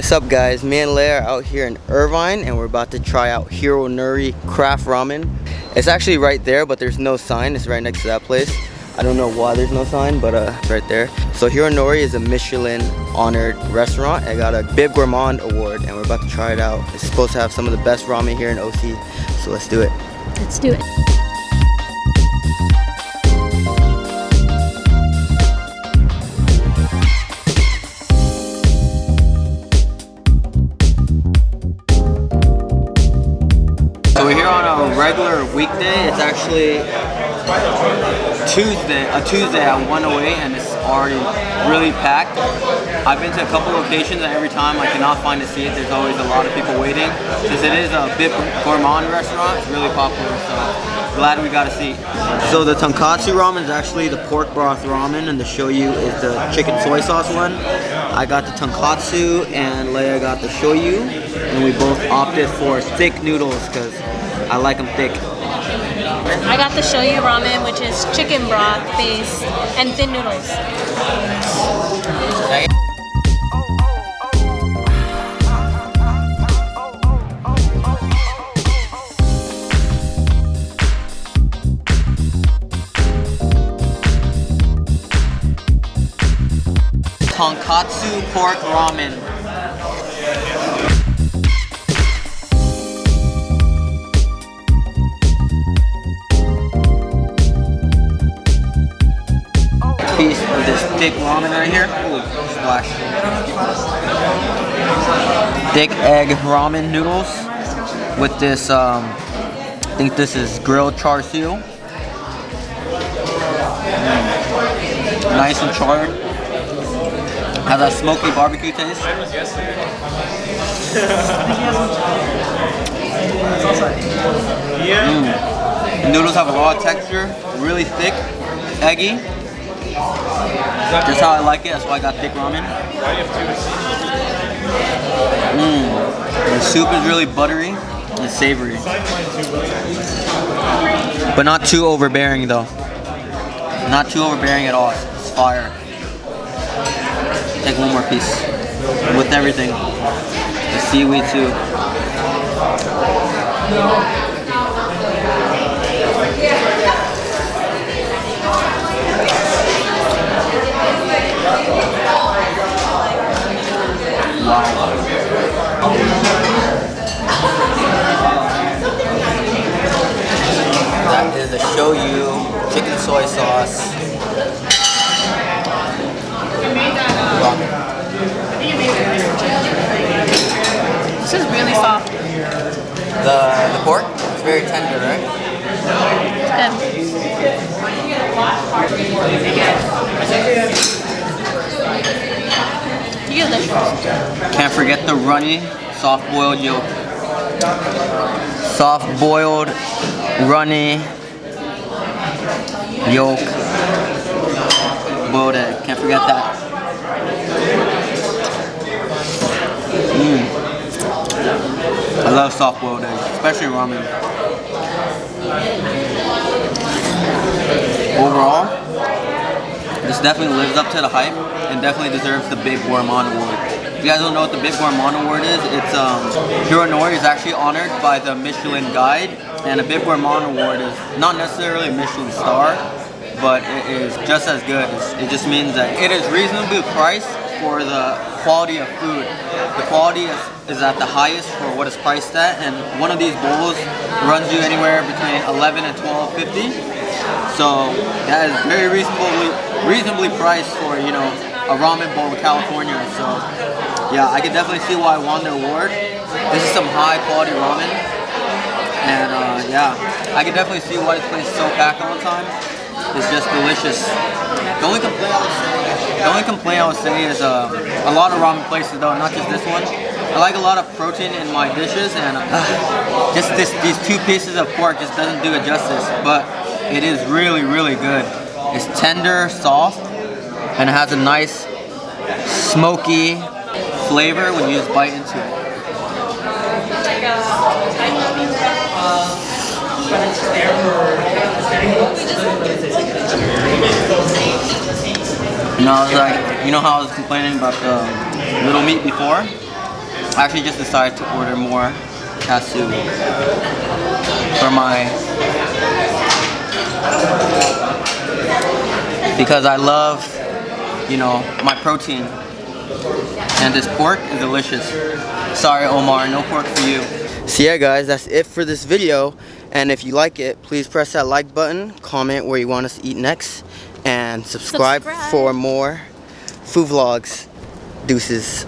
What's up guys, me and Leia are out here in Irvine and we're about to try out Hiro Nori Craft Ramen. It's actually right there, but there's no sign. It's right next to that place. I don't know why there's no sign, but it's right there. So Hiro Nori is a Michelin honored restaurant. I got a Bib Gourmand award and we're about to try it out. It's supposed to have some of the best ramen here in OC, so let's do it. Let's do it. So we're here on a regular weekday. It's actually a Tuesday at 1:08 and it's already really packed. I've been to a couple locations and every time I cannot find a seat. There's always a lot of people waiting. Since it is a Bib Gourmand restaurant, it's really popular, so glad we got a seat. So the tonkatsu ramen is actually the pork broth ramen and the shoyu is the chicken soy sauce one. I got the tonkatsu and Leia got the shoyu, and we both opted for thick noodles because I like them thick. I got the shoyu ramen, which is chicken broth base and thin noodles. Tonkatsu pork ramen. Piece of this thick ramen right here. Ooh, splash. Thick egg ramen noodles with this, I think this is grilled char siu. Nice and charred. Has a smoky barbecue taste. Noodles have a raw texture, really thick, eggy. Just how I like it, that's why I got thick ramen. The soup is really buttery and savory. But not too overbearing though. Not too overbearing at all, it's fire. Take one more piece. With everything. The seaweed too. Wow. That is the shoyu, chicken soy sauce. This is really soft. The pork is very tender, right? It's good. Delicious. Can't forget the runny, soft-boiled yolk. Soft-boiled, runny yolk, boiled egg. Can't forget that. I love soft-boiled eggs, especially ramen. Overall, this definitely lives up to the hype and definitely deserves the Bib Gourmand award. If you guys don't know what the Bib Gourmand award is, it's Hiro Nori is actually honored by the Michelin guide, and a Bib Gourmand award is not necessarily a Michelin star, but it is just as good. It just means that it is reasonably priced for the quality of food. The quality is at the highest for what it's priced at, and one of these bowls runs you anywhere between $11 and $12.50. So that is very reasonably priced for, you know, a ramen bowl in California. So yeah, I can definitely see why I won the award. This is some high quality ramen, and yeah, I can definitely see why this place is so packed all the time. It's just delicious. The only complaint I would say is a lot of ramen places though, not just this one. I like a lot of protein in my dishes, and just these two pieces of pork just doesn't do it justice. But it is really, really good. It's tender, soft, and it has a nice smoky flavor when you just bite into it. You know, I was like, you know how I was complaining about the little meat before? I actually just decided to order more katsu for because I love, you know, my protein. And this pork is delicious. Sorry, Omar, no pork for you. So yeah, guys, that's it for this video. And if you like it, please press that like button, comment where you want us to eat next, and subscribe for more food vlogs. Deuces.